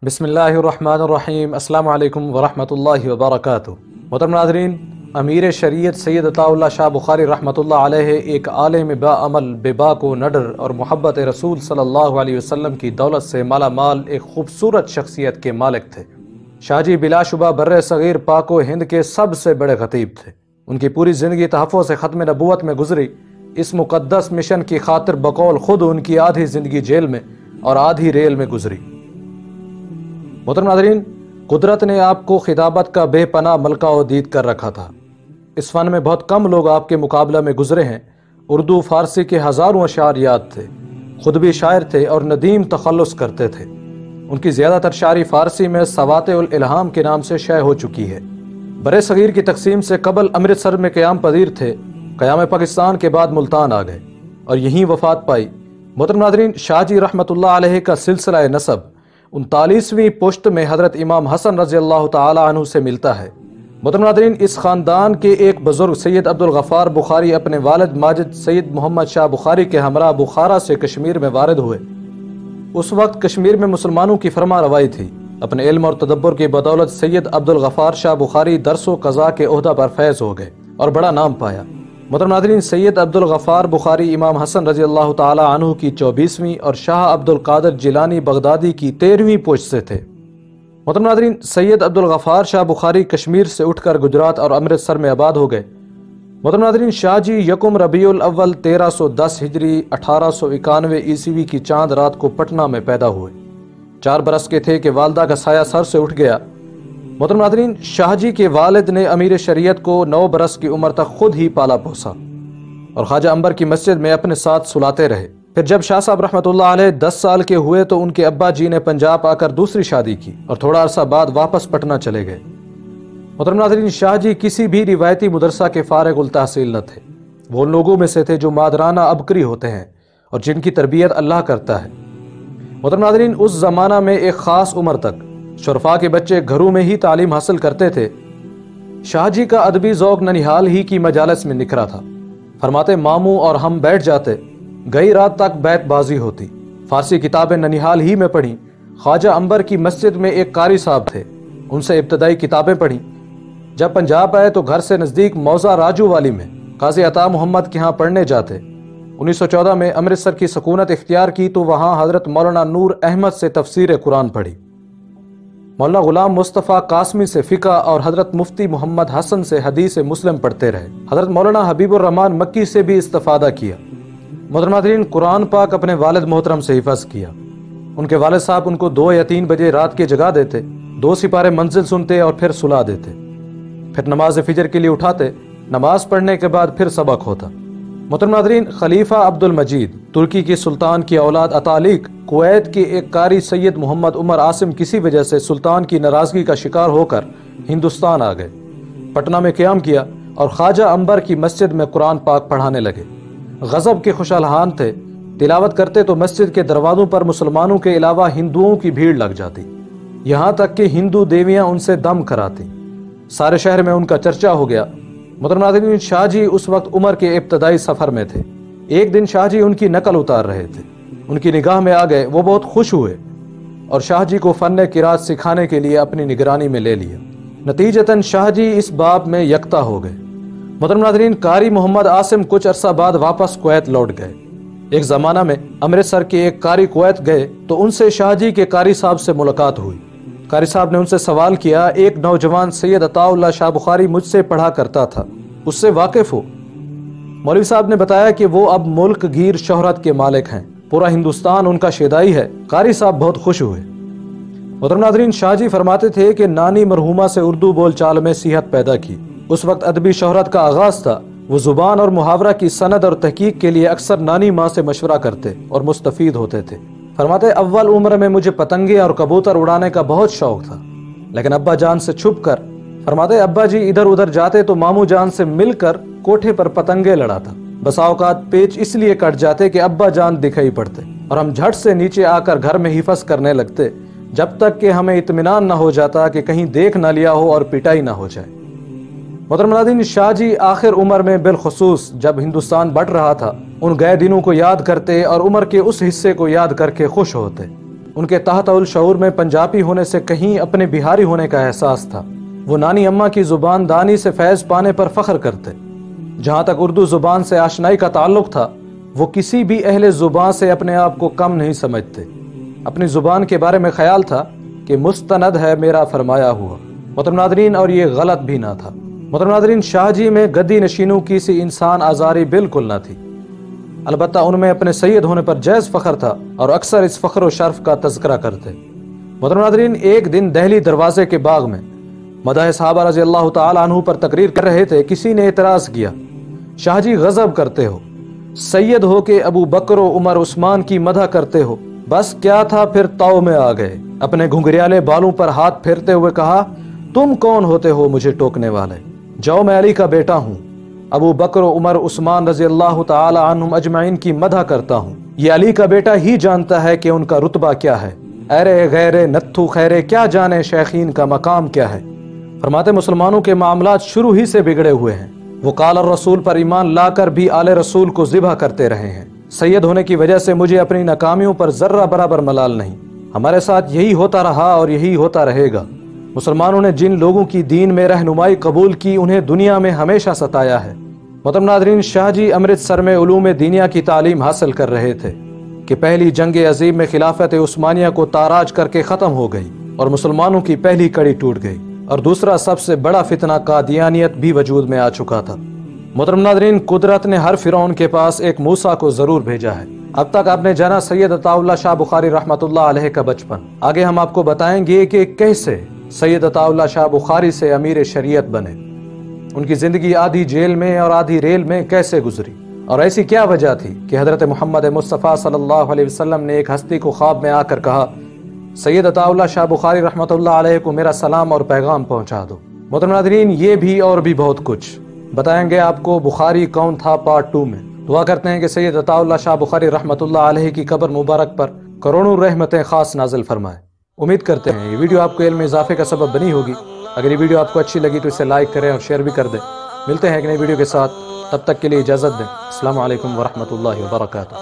بسم اللہ الرحمن الرحیم۔ السلام علیکم ورحمۃ اللہ وبرکاتہ۔ محترم ناظرین، امیر شریعت سید عطاء اللہ شاہ بخاری رحمۃ اللہ علیہ ایک عالم با عمل، بے باک و نڈر اور محبت رسول صلی اللہ علیہ وسلم کی دولت سے مالا مال ایک خوبصورت شخصیت کے مالک تھے۔ شاہ جی بلا شبہ بر صغیر پاک و ہند کے سب سے بڑے خطیب تھے۔ ان کی پوری زندگی تحفظ سے ختم نبوت میں گزری۔ اس مقدس مشن کی خاطر بقول خود ان کی آدھی زندگی جیل میں اور آدھی ریل میں گزری۔ محترم ناظرین، قدرت نے آپ کو خطابت کا بے پناہ ملکہ و دید کر رکھا تھا۔ اس فن میں بہت کم لوگ آپ کے مقابلہ میں گزرے ہیں۔ اردو فارسی کے ہزاروں اشعار یاد تھے، خود بھی شاعر تھے اور ندیم تخلص کرتے تھے۔ ان کی زیادہ تر شاعری فارسی میں سواطع الالہام کے نام سے شائع ہو چکی ہے۔ برِ صغیر کی تقسیم سے قبل امرتسر میں قیام پذیر تھے، قیام پاکستان کے بعد ملتان آ گئے اور یہیں وفات پائی۔ محترم ناظرین، شاہ جی رحمۃ اللہ علیہ کا سلسلہ نسب 39ویں پشت میں حضرت امام حسن رضی اللہ تعالی عنہ سے ملتا ہے۔ محترم ناظرین، اس خاندان کے ایک بزرگ سید عبدالغفار بخاری اپنے والد ماجد سید محمد شاہ بخاری کے ہمراہ بخارا سے کشمیر میں وارد ہوئے۔ اس وقت کشمیر میں مسلمانوں کی فرما روائی تھی۔ اپنے علم اور تدبر کی بدولت سید عبدالغفار شاہ بخاری درس و قضاء کے عہدہ پر فیض ہو گئے اور بڑا نام پایا۔ محترم ناظرین، سید عبدالغفار بخاری امام حسن رضی اللہ تعالی عنہ کی 24ویں اور شاہ عبدالقادر جیلانی بغدادی کی 13ویں پشت سے تھے۔ محترم ناظرین، سید عبدالغفار شاہ بخاری کشمیر سے اٹھ کر گجرات اور امرتسر میں آباد ہو گئے۔ محترم ناظرین، شاہ جی یکم ربیع الاول 1310 ہجری 1891 عیسوی کی چاند رات کو پٹنہ میں پیدا ہوئے۔ 4 برس کے تھے کہ والدہ کا سایہ سر سے اٹھ گیا۔ محترم ناظرین، شاہ جی کے والد نے امیر شریعت کو 9 برس کی عمر تک خود ہی پالا پوسا اور خواجہ عنبر کی مسجد میں اپنے ساتھ سلاتے رہے۔ پھر جب شاہ صاحب رحمۃ اللہ علیہ 10 سال کے ہوئے تو ان کے ابا جی نے پنجاب آ کر دوسری شادی کی اور تھوڑا عرصہ بعد واپس پٹنہ چلے گئے۔ محترم ناظرین، شاہ جی کسی بھی روایتی مدرسہ کے فارغ التحصیل نہ تھے۔ وہ ان لوگوں میں سے تھے جو مادرانہ ابکری ہوتے ہیں اور جن کی تربیت اللہ کرتا ہے۔ محترم ناظرین، اس زمانہ میں ایک خاص عمر تک شرفاء کے بچے گھروں میں ہی تعلیم حاصل کرتے تھے۔ شاہ جی کا ادبی ذوق ننیحال ہی کی مجالس میں نکھرا تھا۔ فرماتے ماموں اور ہم بیٹھ جاتے، گئی رات تک بیت بازی ہوتی۔ فارسی کتابیں ننیحال ہی میں پڑھیں۔ خواجہ عنبر کی مسجد میں ایک قاری صاحب تھے، ان سے ابتدائی کتابیں پڑھیں۔ جب پنجاب آئے تو گھر سے نزدیک موضع راجو والی میں قاضی عطا محمد کے ہاں پڑھنے جاتے۔ 1914 میں امرتسر کی سکونت اختیار کی تو وہاں حضرت مولانا نور احمد سے تفسیر قرآن پڑھی، مولانا غلام مصطفیٰ قاسمی سے فقہ اور حضرت مفتی محمد حسن سے حدیث مسلم پڑھتے رہے۔ حضرت مولانا حبیب الرحمن مکی سے بھی استفادہ کیا۔ محترم ناظرین، قرآن پاک اپنے والد محترم سے حفظ کیا۔ ان کے والد صاحب ان کو 2 یا 3 بجے رات کے جگا دیتے، 2 سپارے منزل سنتے اور پھر سلا دیتے۔ پھر نماز فجر کے لیے اٹھاتے، نماز پڑھنے کے بعد پھر سبق ہوتا۔ محترم ناظرین، خلیفہ عبد المجید ترکی کی سلطان کی اولاد اتالیق کویت کے ایک قاری سید محمد عمر عاصم کسی وجہ سے سلطان کی ناراضگی کا شکار ہو کر ہندوستان آ گئے، پٹنہ میں قیام کیا اور خواجہ عنبر کی مسجد میں قرآن پاک پڑھانے لگے۔ غضب کے خوشحال تھے، تلاوت کرتے تو مسجد کے دروازوں پر مسلمانوں کے علاوہ ہندوؤں کی بھیڑ لگ جاتی، یہاں تک کہ ہندو دیویاں ان سے دم کراتی۔ سارے شہر میں ان کا چرچا ہو گیا۔ محترم ناظرین، شاہ جی اس وقت عمر کے ابتدائی سفر میں تھے۔ ایک دن شاہ جی ان کی نقل اتار رہے تھے، ان کی نگاہ میں آ گئے۔ وہ بہت خوش ہوئے اور شاہ جی کو فن قرات سکھانے کے لیے اپنی نگرانی میں لے لیا۔ نتیجتاً شاہ جی اس باب میں یکتا ہو گئے۔ محترم ناظرین، قاری محمد عاصم کچھ عرصہ بعد واپس کویت لوٹ گئے۔ ایک زمانہ میں امرتسر کے ایک قاری کویت گئے تو ان سے شاہ جی کے قاری صاحب سے ملاقات ہوئی۔ قاری صاحب نے ان سے سوال کیا، ایک نوجوان سید عطاء اللہ شاہ بخاری مجھ سے پڑھا کرتا تھا، اس سے واقف ہو؟ مولوی صاحب نے بتایا کہ وہ اب ملک گیر شہرت کے مالک ہیں، پورا ہندوستان ان کا شیدائی ہے۔ قاری صاحب بہت خوش ہوئے۔ محترم ناظرین، شاہ جی فرماتے تھے کہ نانی مرحومہ سے اردو بول چال میں صحت پیدا کی۔ اس وقت ادبی شہرت کا آغاز تھا۔ وہ زبان اور محاورہ کی سند اور تحقیق کے لیے اکثر نانی ماں سے مشورہ کرتے اور مستفید ہوتے تھے۔ فرماتے اول عمر میں مجھے پتنگے اور کبوتر اڑانے کا بہت شوق تھا، لیکن ابا جان سے چھپ کر، فرماتے ابا جی ادھر ادھر جاتے تو ماموں جان سے مل کر کوٹھے پر پتنگے لڑاتا۔ بسا اوقات پیچ اس لیے کٹ جاتے کہ ابا جان دکھائی پڑتے اور ہم جھٹ سے نیچے آ کر گھر میں حفظ کرنے لگتے، جب تک کہ ہمیں اطمینان نہ ہو جاتا کہ کہیں دیکھ نہ لیا ہو اور پٹائی نہ ہو جائے۔ محترم ناظرین، شاہ جی آخر عمر میں بالخصوص جب ہندوستان بٹ رہا تھا، ان گئے دنوں کو یاد کرتے اور عمر کے اس حصے کو یاد کر کے خوش ہوتے۔ ان کے تحت الشعور میں پنجابی ہونے سے کہیں اپنے بہاری ہونے کا احساس تھا۔ وہ نانی اماں کی زبان دانی سے فیض پانے پر فخر کرتے۔ جہاں تک اردو زبان سے آشنائی کا تعلق تھا، وہ کسی بھی اہل زبان سے اپنے آپ کو کم نہیں سمجھتے۔ اپنی زبان کے بارے میں خیال تھا کہ مستند ہے میرا فرمایا ہوا۔ محترم ناظرین، اور یہ غلط بھی نہ تھا۔ محترم ناظرین، شاہ جی میں گدی نشینوں کی سی انسان آزاری بالکل نہ تھی، البتہ ان میں اپنے سید ہونے پر جائز فخر تھا اور اکثر اس فخر و شرف کا تذکرہ کرتے۔ محترم ناظرین، ایک دن دہلی دروازے کے باغ میں مداح صحابہ رضی اللہ تعالی عنہ پر تقریر کر رہے تھے۔ کسی نے اعتراض کیا، شاہ جی غضب کرتے ہو، سید ہو کے ابو بکر و عمر عثمان کی مدح کرتے ہو، بس کیا تھا پھر تاؤ میں آ گئے۔ اپنے گھنگریالے بالوں پر ہاتھ پھیرتے ہوئے کہا، تم کون ہوتے ہو مجھے ٹوکنے والے؟ جاؤ، میں علی کا بیٹا ہوں، ابو بکر و عمر عثمان رضی اللہ تعالی عنہم اجمعین کی مدح کرتا ہوں۔ یہ علی کا بیٹا ہی جانتا ہے کہ ان کا رتبہ کیا ہے۔ ارے غیرے نتھو خیرے، کیا جانے شیخین کا مقام کیا ہے۔ فرماتے مسلمانوں کے معاملات شروع ہی سے بگڑے ہوئے ہیں۔ وہ قال الرسول پر ایمان لا کر بھی آل رسول کو ذبح کرتے رہے ہیں۔ سید ہونے کی وجہ سے مجھے اپنی ناکامیوں پر ذرہ برابر ملال نہیں۔ ہمارے ساتھ یہی ہوتا رہا اور یہی ہوتا رہے گا۔ مسلمانوں نے جن لوگوں کی دین میں رہنمائی قبول کی، انہیں دنیا میں ہمیشہ ستایا ہے۔ محترم ناظرین، شاہ جی امرتسر میں علوم دینیا کی تعلیم حاصل کر رہے تھے کہ پہلی جنگ عظیم میں خلافت عثمانیہ کو تاراج کر کے ختم ہو گئی اور مسلمانوں کی پہلی کڑی ٹوٹ گئی، اور دوسرا سب سے بڑا فتنہ قادیانیت بھی وجود میں آ چکا تھا۔ محترم ناظرین، قدرت نے ہر فرعون کے پاس ایک موسیٰ کو ضرور بھیجا ہے۔ اب تک آپ نے جانا سید عطا اللہ شاہ بخاری رحمۃ اللہ علیہ کا بچپن۔ آگے ہم آپ کو بتائیں گے کہ کیسے سید عطا اللہ شاہ بخاری سے امیر شریعت بنے، ان کی زندگی آدھی جیل میں اور آدھی ریل میں کیسے گزری، اور ایسی کیا وجہ تھی کہ حضرت محمد مصطفیٰ صلی اللہ علیہ وسلم نے ایک ہستی کو خواب میں آ کر کہا، سید عطا اللہ شاہ بخاری رحمۃ اللہ علیہ کو میرا سلام اور پیغام پہنچا دو۔ محترم ناظرین، یہ بھی اور بھی بہت کچھ بتائیں گے آپ کو بخاری کون تھا پارٹ 2 میں۔ دعا کرتے ہیں کہ سید عطا اللہ شاہ بخاری رحمۃ اللہ علیہ کی قبر مبارک پر کروڑوں رحمتیں خاص نازل فرمائے۔ امید کرتے ہیں یہ ویڈیو آپ کو علم اضافے کا سبب بنی ہوگی۔ اگر یہ ویڈیو آپ کو اچھی لگی تو اسے لائک کریں اور شیئر بھی کر دیں۔ ملتے ہیں ایک نئی ویڈیو کے ساتھ، تب تک کے لیے اجازت دیں۔ السلام علیکم ورحمۃ اللہ وبرکاتہ۔